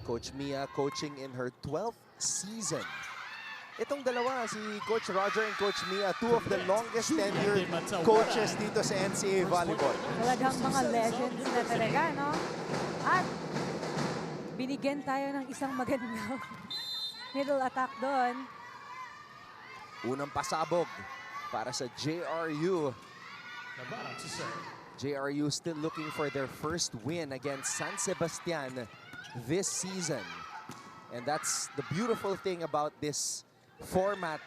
Coach Mia coaching in her 12th season. Itong dalawa, si Coach Roger and Coach Mia, two of the longest tenured coaches dito sa NCAA Volleyball. Talagang mga legends na talaga, no? At binigyan tayo ng isang magandang middle attack doon. Unang pasabog para sa JRU. JRU still looking for their first win against San Sebastian this season. And that's the beautiful thing about this format.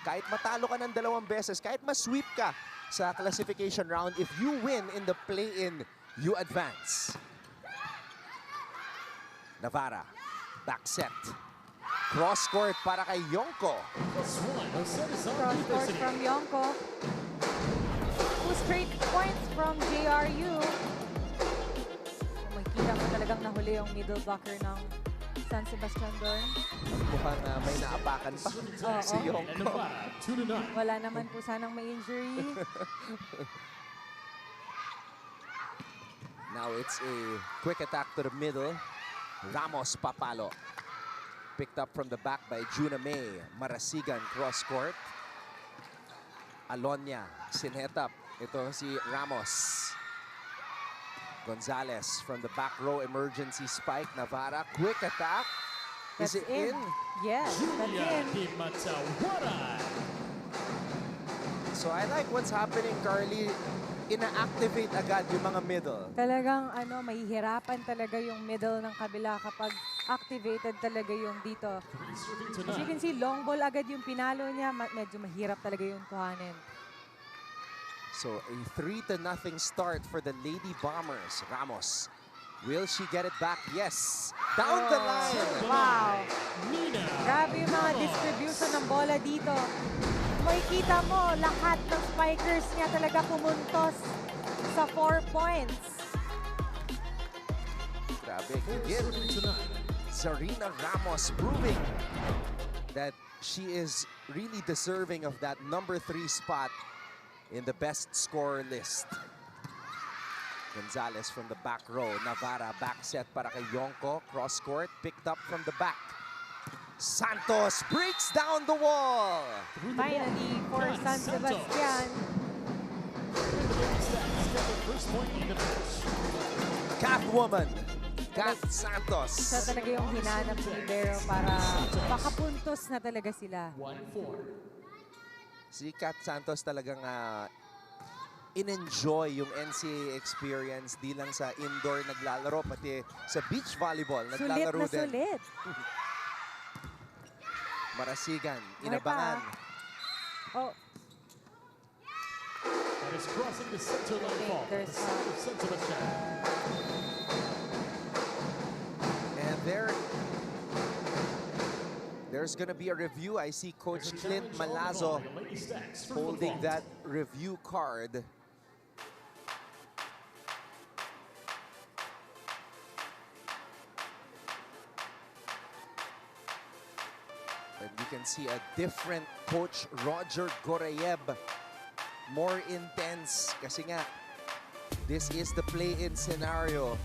Kahit matalo ka ng 2 beses, kahit masweep ka sa classification round, if you win in the play-in, you advance. Navarra, back set. Cross court para kay Yonko. Cross court from Yonko. 2 straight points from JRU. Makikita mo talagang nahuli yung middle blocker ng San Sebastian doon. Mukhang may naapakan pa si Yonko. Wala naman po sanang may injury. Now it's a quick attack to the middle. Ramos papalo. Picked up from the back by Juna May. Marasigan cross court. Alonia sinhet up. Ito si Ramos. Gonzalez from the back row, emergency spike. Navarra, quick attack. Is it in? Yes, that's in. So I like what's happening, Carly. Ina-activate agad yung mga middle. Talagang mahihirapan talaga yung middle ng kabila kapag activated talaga yung dito. As you can see, long ball agad yung pinalo niya. Medyo mahirap talaga yung kuhanin. So a 3-0 start for the Lady Bombers. Ramos, will she get it back? Yes. Down the line. Wow. Grabe yung mga distribution ng bola dito. Makikita mo, lahat ng spikers niya talaga pumuntos sa 4 points. Grabe. Again, Zarina Ramos proving that she is really deserving of that number 3 spot in the best scorer list. Gonzalez from the back row. Navarra back set para kay Yonko. Cross court picked up from the back. Santos breaks down the wall. Finally, for San Sebastian. Catwoman, Cat Santos. Siya talaga yung hinanap ni Libero para makapuntos na talaga sila. Si Cat Santos talagang in-enjoy yung NCAA experience. Di lang sa indoor naglalaro, pati sa beach volleyball naglalaro din. Sulit. Marasigan, inabangan. Oh. That is crossing the center line ball. And there's gonna be a review. I see Coach Clint Malazo holding that review card. And you can see a different Coach Roger Gorayev. More intense kasi nga, this is the play-in scenario.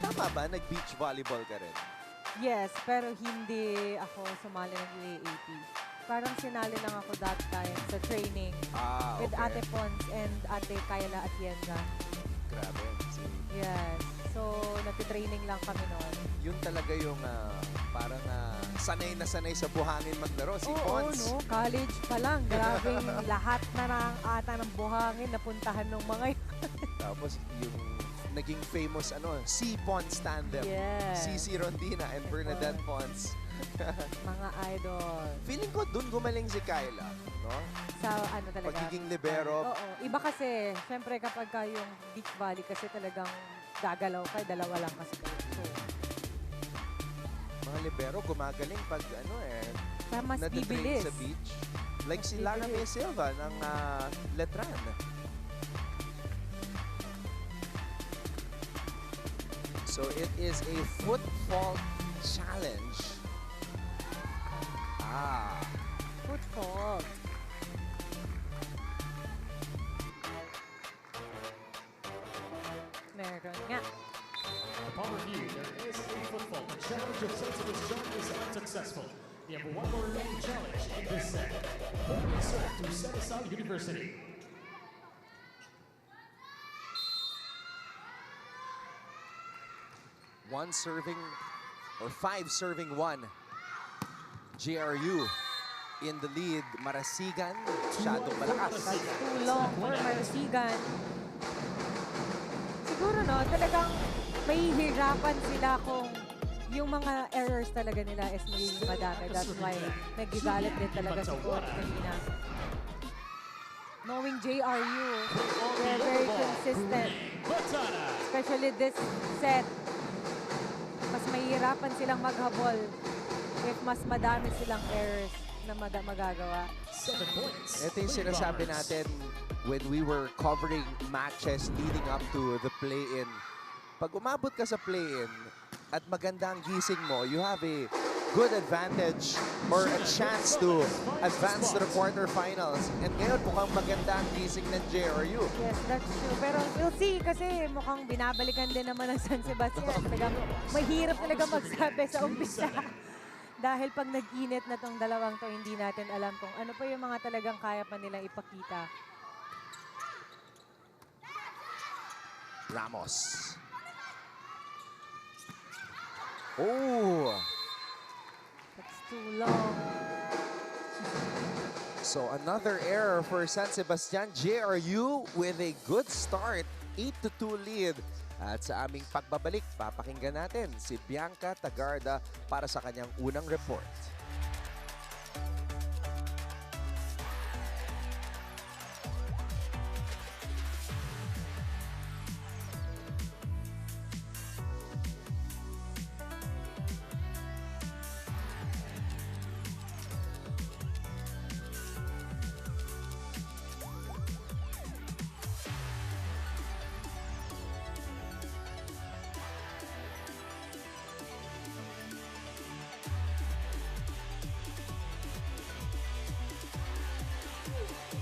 Tama ba? Nag-beach volleyball ka rin? Yes, pero hindi ako sumali ng UAAP. Parang sinali lang ako that time sa training with Ate Pons and Ate Kayla Atienza. Grabe. Yes. So, nagtitraining lang kami noon. Yun talaga yung parang sanay na sanay sa buhangin maglaro. Si Oo, Pons. no? College pa lang. Grabe lahat na ata ng buhangin napuntahan ng mga yun. Tapos yung naging famous si Pons tandem. Yes. Cici Rondina and Bernadette Pons. Mga idol. Feeling ko dun gumaling si Kayla, no? Sa talaga. Pagiging libero. Oo. Iba kasi, syempre kapag yung beach volley kasi talagang gagalaw ka, dalawa lang kasi kayo. So, mga libero gumagaling pag mas natitrain bibilis. sa beach. Like Mas si Lara May bibilis. Silva ng Letran. So it is a foot fault challenge. Ah, Foot fault. Meron nga. Upon review, there is a foot fault. The challenge of Sensitive John is unsuccessful. We have one more remaining challenge in this set. Point serve to set aside University. one serving or 5 serving 1. GRU in the lead. Marasigan, masyadong malakas. That's too long for Marasigan. Siguro no, talagang mahihirapan sila kung yung mga errors talaga nila is magiging madami. That's why nagigalit din talaga si coach kanina. Knowing JRU, they're very consistent. Especially this set. Mas mahihirapan silang maghabol if mas madami silang errors na magagawa. 7 points. Ito yung sinasabi natin when we were covering matches leading up to the play-in. Pag umabot ka sa play-in at maganda ang gising mo, you have a good advantage or a chance to advance to the quarterfinals. And ngayon, mukhang maganda ang gising ng JRU. Yes, that's true. Pero we'll see kasi mukhang binabalikan din naman ng San Sebastian. Talagang mahirap talaga magsabi sa umpisa. Dahil pag nag-init na tong dalawang to, hindi natin alam kung ano pa yung mga talagang kaya pa nilang ipakita. Ramos. Oh! That's too long. So another error for San Sebastian. JRU with a good start. 8-2 lead. At sa aming pagbabalik, papakinggan natin si Bianca Tagarda para sa kanyang unang report.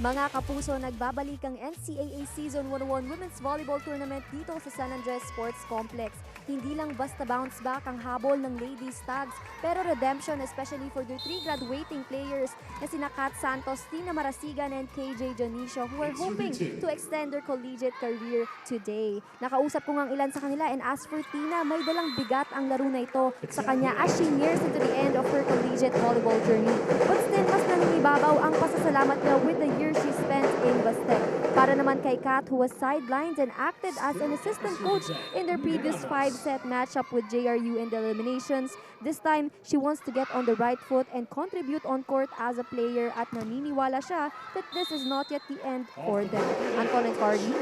Mga kapuso, nagbabalik ang NCAA Season 101 Women's Volleyball Tournament dito sa San Andres Sports Complex. Hindi lang basta bounce back ang habol ng Ladies Tags, pero redemption especially for their 3 graduating players na sina Kat Santos, Tina Marasigan, and KJ Janicio who are hoping to extend their collegiate career today. Nakausap ko ang ilan sa kanila, and as for Tina, may dalang bigat ang laro na ito sa kanya as she nears into the end of her collegiate volleyball journey. But still, mas nangingibabaw ang pasasalamat niya with the year she spent in Bastet. Para naman kay Kat, who was sidelined and acted as an assistant coach in their previous 5-set matchup with JRU in the eliminations. This time, she wants to get on the right foot and contribute on court as a player, at naniniwala siya that this is not yet the end for them. Anton and Cardi.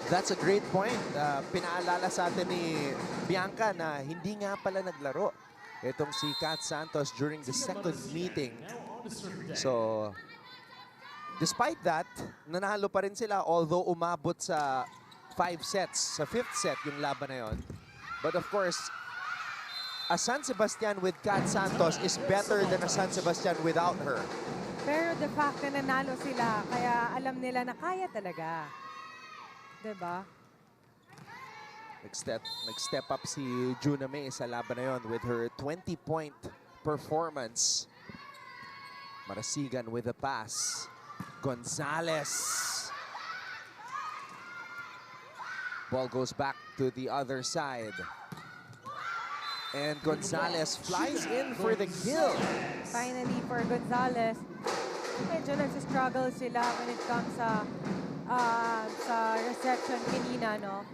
That's a great point. Pinaalala sa atin ni Bianca na hindi nga pala naglaro itong si Kat Santos during the second meeting. So, despite that, nanalo pa rin sila although umabot sa 5 sets. Sa 5th set yung laban na yun. But of course, a San Sebastian with Kat Santos is better than a San Sebastian without her. Pero the fact na nanalo sila, kaya alam nila na kaya talaga. Diba? Nag-step up si Juna May sa laban na yun with her 20-point performance. Marasigan with a pass. Gonzalez. Ball goes back to the other side. And Gonzalez flies in for the kill. Finally, for Gonzalez, medyo nagsistruggle sila when it comes sa reception kanina, no?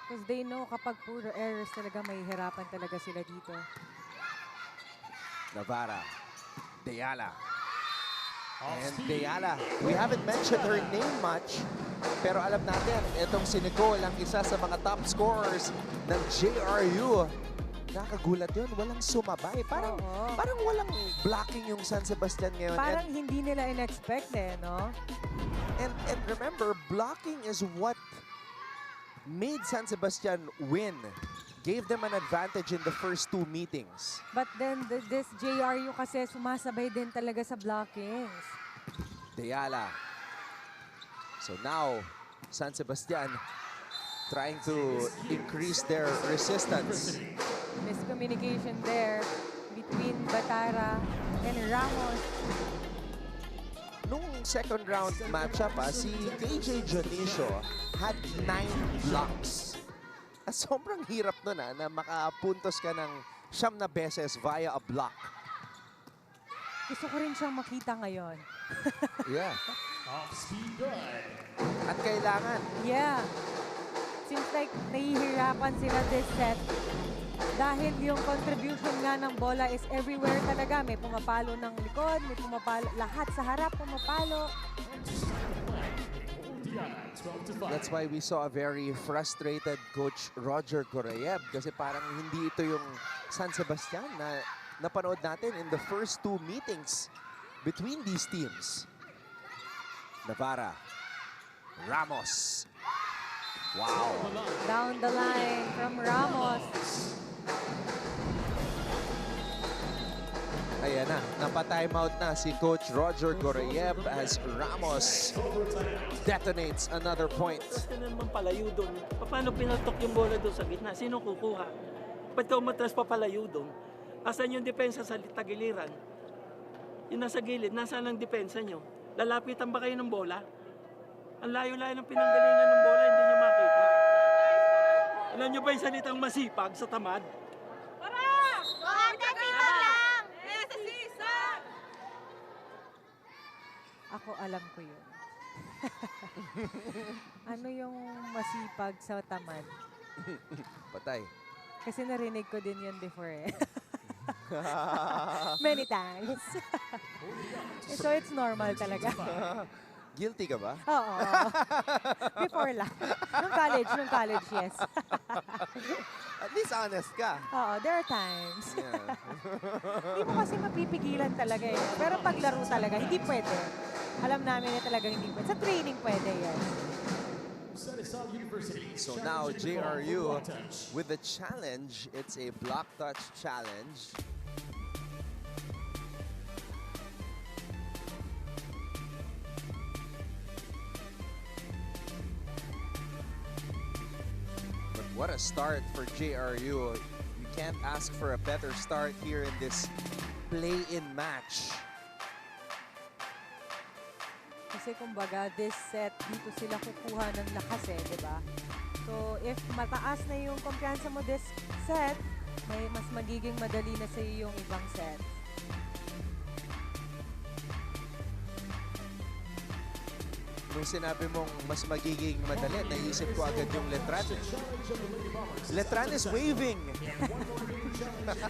Because they know kapag puro errors talaga, mahihirapan talaga sila dito. Navarra. Deyala. And Deyala, we haven't mentioned her name much, pero alam natin, itong si Nicole, ang isa sa mga top scorers ng JRU. Nakagulat yun, walang sumabay. Parang walang blocking yung San Sebastian ngayon. Parang hindi nila in-expect no? And remember, blocking is what made San Sebastian win. Gave them an advantage in the first 2 meetings. But then this JRU kasi sumasabay din talaga sa blockings. Deyala. So now, San Sebastian trying to increase their resistance. Miscommunication there between Batara and Ramos. Nung second round matchup, si KJ Jonicio had 9 blocks. Sobrang hirap nun na makapuntos ka ng 9 na beses via a block. Gusto ko rin siyang makita ngayon. Yeah. Off speed good. At kailangan. Yeah. Seems like nahihirapan sila this set. Dahil yung contribution nga ng bola is everywhere talaga. May pumapalo ng likod, may pumapalo, lahat sa harap pumapalo. Diana, 12-5. That's why we saw a very frustrated Coach Roger Gorayev kasi parang hindi ito yung San Sebastian na napanood natin in the first 2 meetings between these teams. Navarra. Ramos. Wow. Down the line from Ramos. Ayan na, napa-timeout na si Coach Roger Gorayev as Ramos detonates another point. Atras ka naman palayo doon. Paano pinatok yung bola doon sa gitna? Sino kukuha? Ba't ka umatras pa palayo doon? Asan yung depensa sa tagiliran? Yung nasa gilid, nasaan ang depensa nyo? Lalapitan ba kayo ng bola? Ang layo-layo ng pinanggalingan ng bola, hindi nyo makita. Alam nyo ba yung salitang masipag sa tamad? Ako alam ko yun. Ano yung masipag sa tamad? Patay. Kasi narinig ko din yun before eh. Many times. So it's normal talaga. Guilty ka ba? Oo. Before lang. Nung college, yes. At least honest ka. Oo, there are times. Yeah. Hindi mo kasi mapipigilan talaga eh. Pero paglaro talaga, hindi pwede. Alam namin na talaga hindi pwede. Sa training pwede yan. Satisal University. So now challenging the ball for JRU block touch. with the challenge. It's a block touch challenge. But what a start for JRU. You can't ask for a better start here in this play-in match. Kasi kumbaga, this set, dito sila kukuha ng lakas eh, di ba? So, if mataas na yung kumpiyansa mo this set, may mas magiging madali na sa iyo yung ibang set. Nung sinabi mong mas magiging madali, naisip ko agad yung Letran. Letran is waving.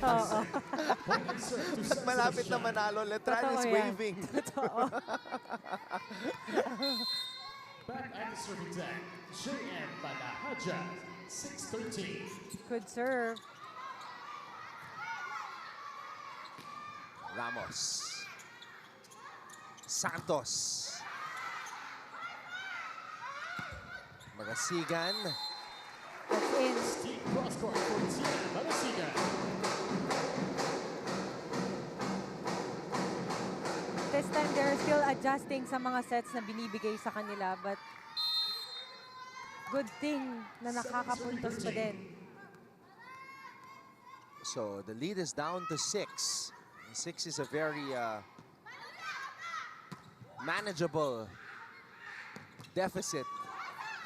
Oo. At malapit na manalo, Letran Totoo is yan. waving. Totoo. Back at the serving deck, JM Balahaja, 6-13. Good serve. Ramos. Santos. Magasigan. That's in. Deep cross court for Tiana Malasigan. This time, they're still adjusting sa mga sets na binibigay sa kanila. But good thing na nakakapuntos pa din. So the lead is down to 6. 6 is a very manageable deficit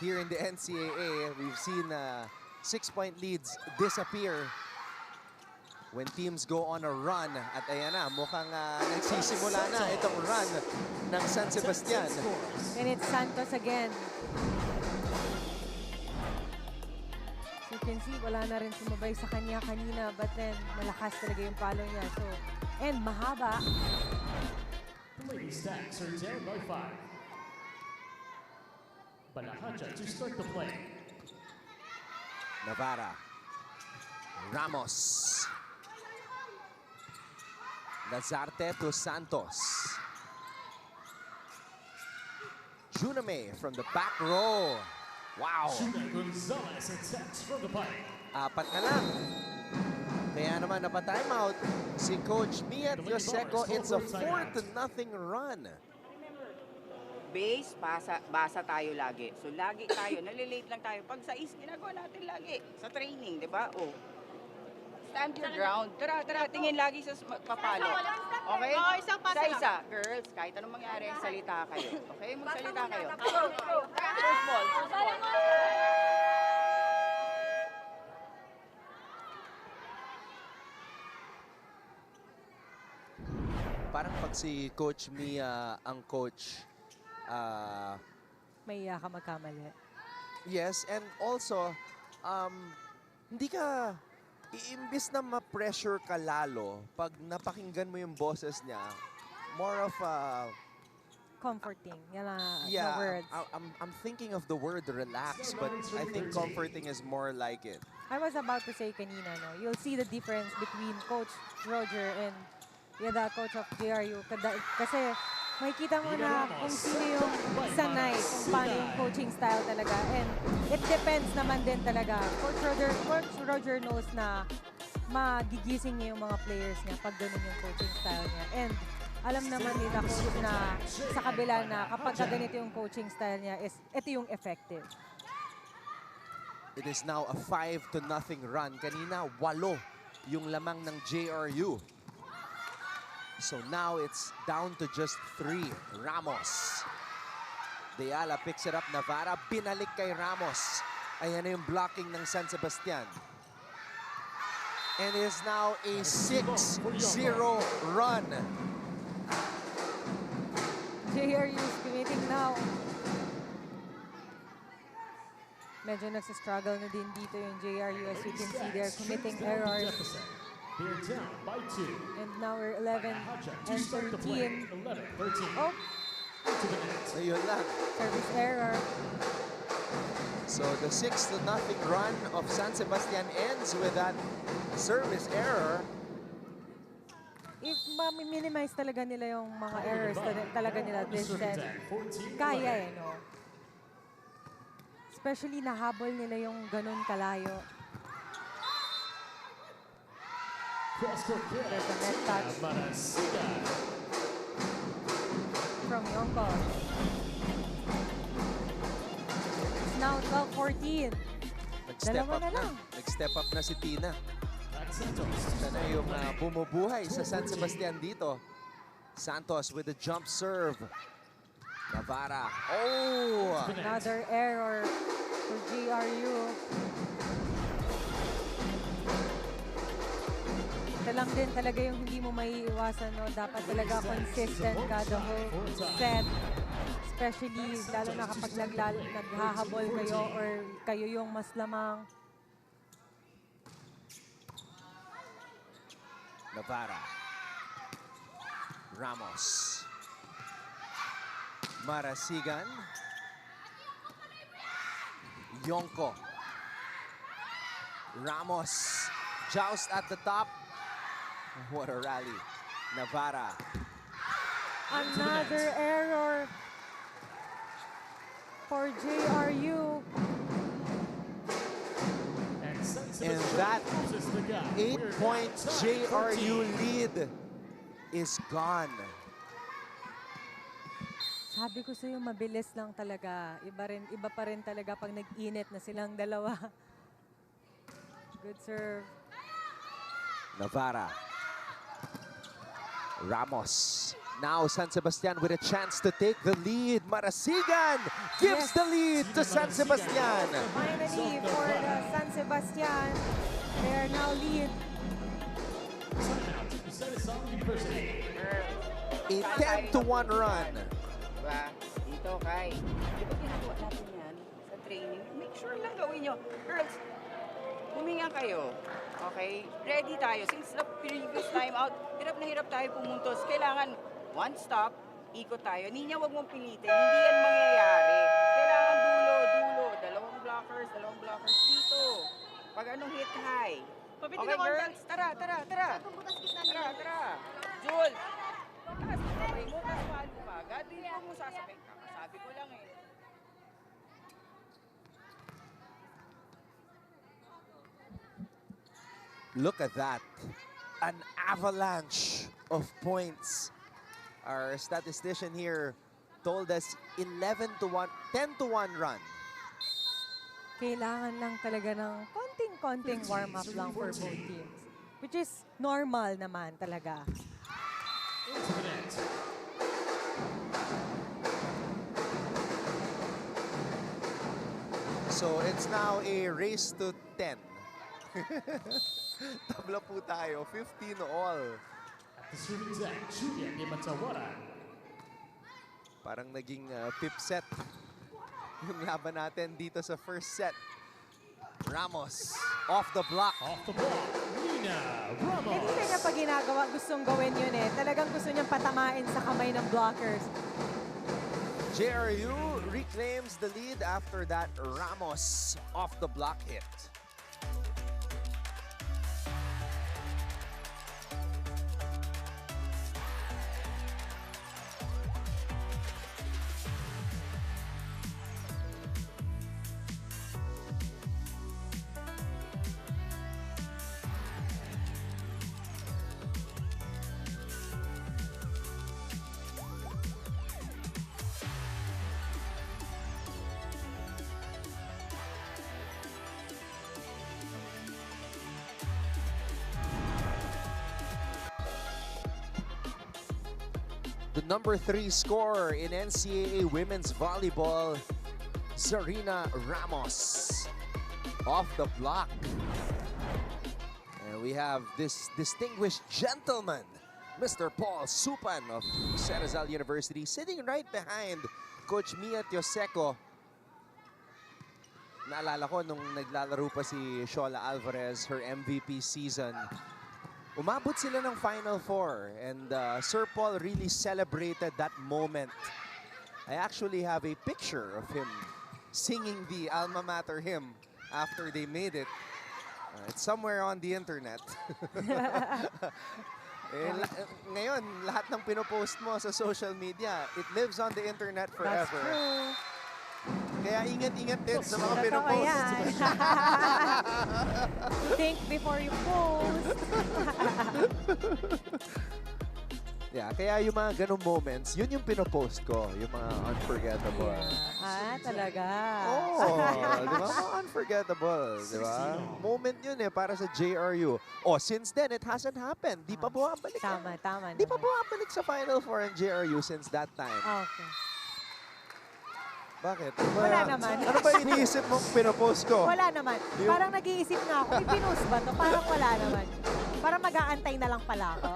here in the NCAA. We've seen 6-point leads disappear when teams go on a run. At ayan na, mukhang nagsisimula na itong run ng San Sebastian. And it's Santos again. So you can see, wala na rin sumabay sa kanya kanina. But then, malakas talaga yung palo niya. So, and mahaba. The ladies' stacks are down by 5. Balahaja to start the play. Navarra. Ramos. Lazarte to Santos. Juname from the back row. Wow! Shuna Gonzalez attacks from the pipe. 4 na lang. Kaya naman napa-timeout si Coach Mia Dioseco. It's a 4-0 run. Base, basa tayo lagi. So, lagi tayo, nalilate lang tayo. Pag sa is, ginagawa natin lagi. Sa training, di ba? Oh. Stand your ground. Tara, tingin lagi sa papalo. Okay? Isa-isa. Girls, kahit anong mangyari, salita kayo. Okay? Magsalita kayo. First ball. Parang pag si Coach Mia ang coach, May iya ka magkamali. yes, and also, hindi ka, iimbis na ma-pressure ka lalo, pag napakinggan mo yung boses niya, more of a, Comforting. Yan ang the yeah, words. I'm thinking of the word relax, but I think comforting is more like it. I was about to say kanina, no, you'll see the difference between Coach Roger and the coach of JRU. Kasi makikita mo na kung sino yung sanay, kung paano yung coaching style talaga. And it depends naman din talaga. Coach Roger knows na magigising niya yung mga players niya pag ganun yung coaching style niya. And alam naman nila coach na sa kabila na kapag ganito yung coaching style niya, is ito yung effective. It is now a 5-0 run. Kanina, 8 yung lamang ng JRU. So now it's down to just 3. Ramos. Deala picks it up. Navarra, binalik kay Ramos. Ayan na yung blocking ng San Sebastian. And it is now a 6-0 run. JRU is committing now. Medyo nagsistruggle na din dito yung JRU. As you can see, they're committing errors. They're down by 2. And now we're 11 Haja to and start the play. 13. 11-13. Oh, To the net. Ayun lang. service error. So the 6-0 run of San Sebastian ends with that service error. If ma-minimize talaga nila yung mga errors talaga nila this set, kaya eh, no? Especially nahabol nila yung ganun kalayo. Cross-court There's a play. net touch Marasiga. from Yonko. It's now 12-14. Nag-step Dalawa up na na. lang. Nag-step up na si Tina. At Santos. Siya na yung bumubuhay sa San Sebastian dito. Santos with the jump serve. Navarra. Oh! Another error for GRU. Ito lang din talaga yung hindi mo maiiwasan, no? Dapat talaga consistent ka the whole set. Especially, lalo na kapag naghahabol kayo or kayo yung mas lamang. Navarra. Ramos. Marasigan. Yonko. Ramos. Joust at the top. What a rally. Navarra. Another error for JRU. And San And Sebastian that closes the gap. 8-point JRU lead is gone. Sabi ko sa'yo, mabilis lang talaga. Iba pa rin talaga pag nag-init na silang dalawa. Good serve. Navarra. Ramos. Now San Sebastian with a chance to take the lead. Marasigan gives Yes. the lead to San Sebastian. Finally, for the San Sebastian, they are now lead. Timeout. Senegal University. A 10-1 run. Diba? Dito, Kai. Di ba ginagawa natin yan sa training? Make sure lang gawin nyo. Girls, huminga kayo. Okay? Ready tayo. Since the previous timeout, hirap na hirap tayo pumuntos. Kailangan one stop, ikot tayo. Ninya, wag mong pilitin. Hindi yan mangyayari. Kailangan dulo. Dalawang blockers dito. Pag anong hit high. Okay, girls? Tara. Jules! Taas mo kamay mo, tapos paano pa? God, hindi mo sasakit ka. Sabi ko lang eh. Look at that. An avalanche of points. Our statistician here told us 11 to 1, 10 to 1 run. Kailangan lang talaga ng konting-konting warm-up lang for both teams. Which is normal naman talaga. Into the net. So it's now a race to 10. Tabla po tayo, 15 all. At the shooting deck, Julian Di Matawara. Parang naging fifth set yung laban natin dito sa first set. Ramos off the block. Off the block, Nina Ramos. Hindi niya pa ginagawa, gustong gawin yun eh. Talagang gusto niyang patamain sa kamay ng blockers. JRU reclaims the lead after that Ramos off the block hit. The number 3 scorer in NCAA women's volleyball, Zarina Ramos, off the block. And we have this distinguished gentleman, Mr. Paul Supan of San Rizal University, sitting right behind Coach Mia Tioseco. Naalala ko nung naglalaro pa si Shola Alvarez, her MVP season. Umabot sila ng Final Four, and Sir Paul really celebrated that moment. I actually have a picture of him singing the alma mater hymn after they made it. It's somewhere on the internet. Ngayon, lahat ng pinopost mo sa social media, it lives on the internet That's forever. true. Kaya ingat-ingat din sa mga Totoo pinopost. yan. Think before you post. Yeah, kaya yung mga ganong moments, yun yung pinopost ko, yung mga unforgettable. Talaga. Oh, di ba? Mga unforgettable, di ba? Moment yun para sa JRU. Oh, since then, it hasn't happened. Di pa bumabalik. Tama Di pa naman. bumabalik sa Final Four ang JRU since that time. Okay. Bakit? Wala naman. Ano ba iniisip mong pinopost ko? Wala naman. Parang nag-iisip na ako, ipinost ba to? Parang wala naman. Parang mag-aantay na lang pala ako.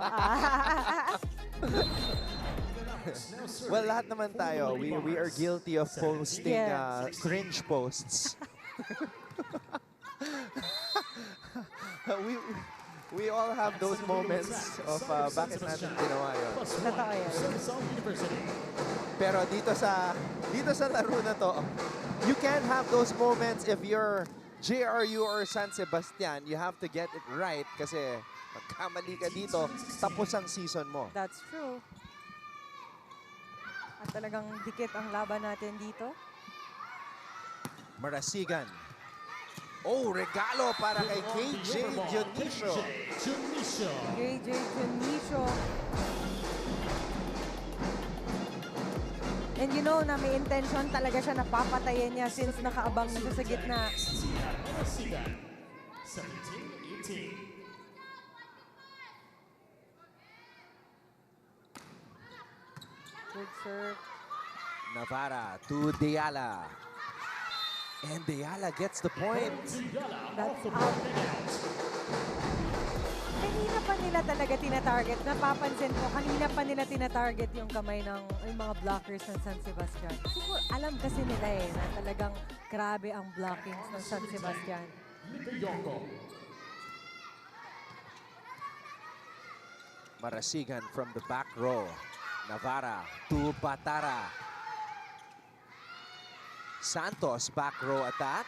Well, lahat naman tayo, we are guilty of posting Yes. cringe posts. we all have those moments of bakit natin ginawa yun. Totoo yan. San Rizal University. Pero dito sa laro na to, you can't have those moments if you're JRU or San Sebastian. You have to get it right kasi magkamali ka dito, tapos ang season mo. That's true. At talagang dikit ang laban natin dito. Marasigan. Oh, regalo para kay KJ Dionisio. Dionisio. KJ Dionisio. And you know na may intention talaga siya na papatayin niya since nakaabang siya sa gitna. Marasigan. 17-18. Good serve. Navarra to Deala. And Deala gets the point. That's out. Kanina pa nila talaga tina-target. Napapansin ko, kanina pa nila tina-target yung kamay ng yung mga blockers ng San Sebastian. Siguro alam kasi nila na talagang grabe ang blockings ng San Sebastian. Yongo. Marasigan from the back row. Navarra to Batara. Santos back row attack.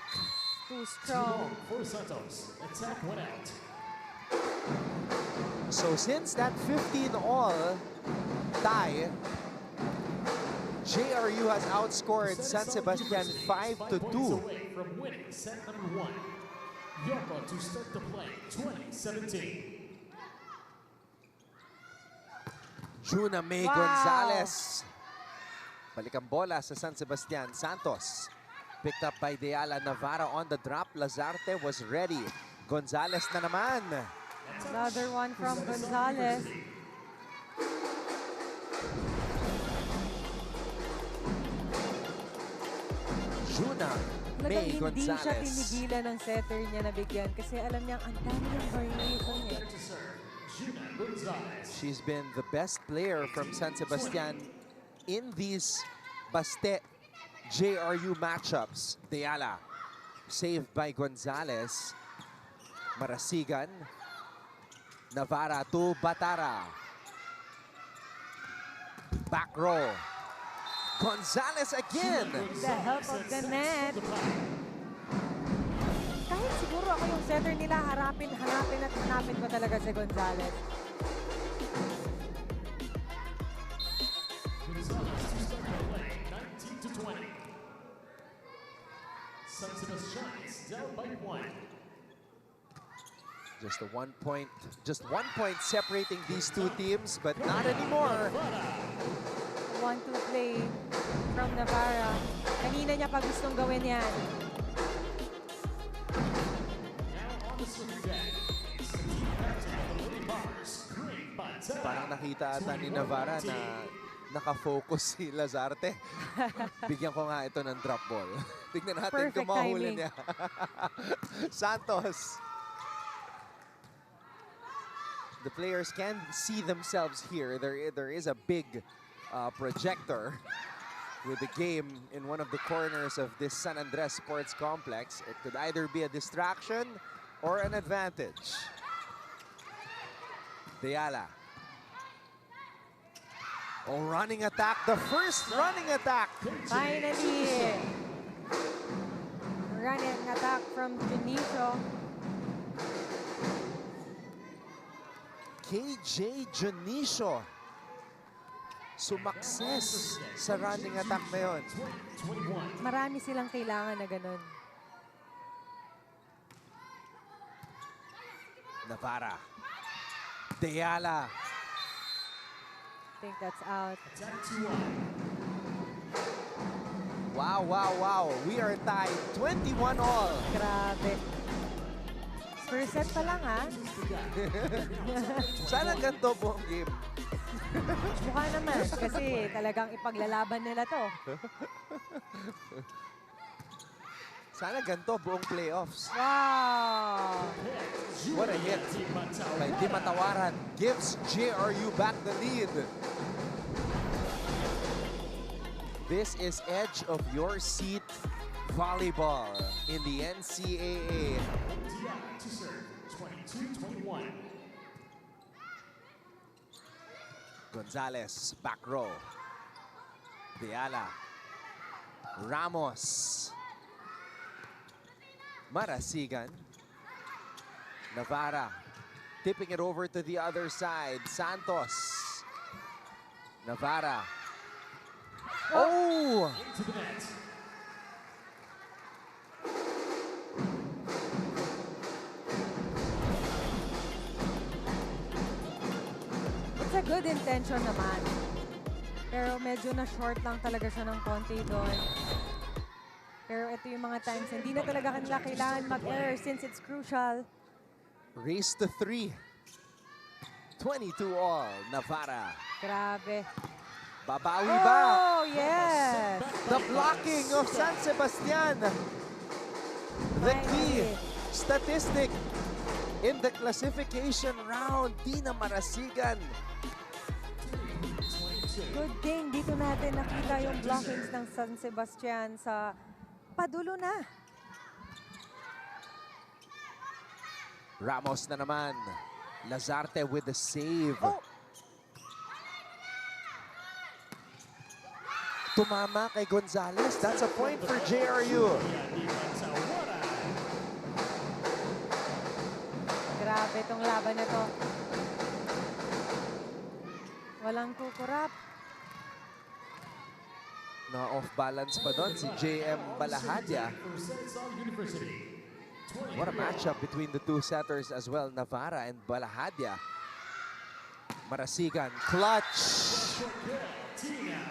Too strong. For Santos. Attack went out. So since that 15-all tie, JRU has outscored San Sebastian 5-2. Away from winning set number 1. Yoko to start the play, 2017. Juna May Wow. Gonzalez. Balik ang bola sa San Sebastian. Santos. Picked up by Deala. Navarra on the drop. Lazarte was ready. Gonzalez na naman. Another one from Gonzalez. Juna Talagang May hindi siya Gonzalez. tinigilan ng setter niya na bigyan kasi alam niya ang dami ng variation niya. To serve, Gina Gonzalez. She's been the best player from San Sebastian in these Baste JRU matchups. Deala saved by Gonzalez. Marasigan. Navarra to Batara. Back row. Gonzalez again. The help of the net. Kahit siguro ako yung setter nila, hanapin ko talaga si Gonzalez. Gonzalez to start the play, 19 to 20. San Sebastian is down by 1. Just one point separating these two teams, but not anymore. 1-2 play from Navarra. Kanina niya pa gustong gawin yan. Now on the swing deck is the team captain of the Lady Bars, Greg Bantel. Parang nakita ata ni Navarra na nakafocus si Lazarte. Bigyan ko nga ito ng drop ball. Tignan natin Perfect kung mahuli timing. niya. Santos. The players can see themselves here. There is a big projector with the game in one of the corners of this San Andres Sports Complex. It could either be a distraction or an advantage. Deala. Oh, running attack. The first running attack. Finally, running attack from Junicio. KJ Junicio. Sumakses sa running attack na yun. 21. Marami silang kailangan na ganun. Navarra. Deala. I think that's out. Attack 2-1. Wow, wow, wow. We are tied 21 all. Grabe. First set pa lang, ha? Sana ganito buong game. Mukha naman. Kasi talagang ipaglalaban nila to. Sana ganito buong playoffs. Wow! What a hit by Di Matawaran. Gives JRU back the lead. This is edge of your seat volleyball in the NCAA. Diana to serve, 22-21. Gonzalez, back row. Deala. Ramos. Marasigan. Navarra. Tipping it over to the other side. Santos. Navarra. Oh! Into the net. It's a good intention naman. Pero medyo na-short lang talaga siya ng konti doon. Pero ito yung mga times, hindi na talaga kanila kailangan mag-error since it's crucial. Race to 3. 22 all. Navarra. Grabe. Babawi ba? Oh, yes! The blocking of San Sebastian. The key statistic in the classification round. Tina Marasigan. Good thing dito natin nakita yung blockings ng San Sebastian sa padulo na. Ramos na naman. Lazarte with the save. Oh! Tumama kay Gonzalez. That's a point for JRU. Grabe itong laban na to. Walang kukurap. Na off balance pa doon si JM Balahadya. For San University, What a matchup between the two setters as well, Navarra and Balahadia. Marasigan, clutch.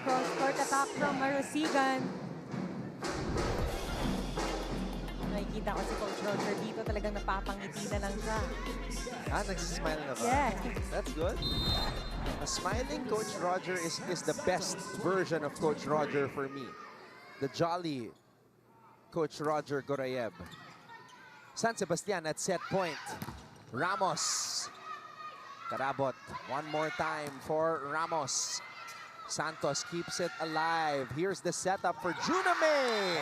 Cross-court attack from Marasigan. Nakikita ko si Coach Roger dito, talagang napapangiti na lang siya. Nagsismile na ba? Yeah. That's good. A smiling Coach Roger is the best version of Coach Roger for me. The jolly Coach Roger Gorayev. San Sebastian at set point. Ramos. Karabot. One more time for Ramos. Santos keeps it alive. Here's the setup for Juname.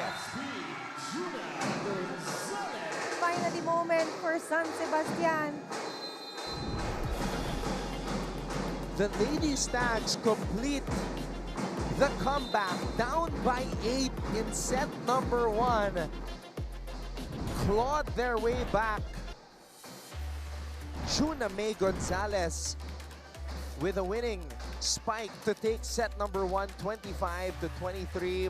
Finally moment for San Sebastian. The Lady Stags complete the comeback, down by 8 in set number 1. Clawed their way back. Juname Gonzalez with a winning spike to take set number 1, 25-23.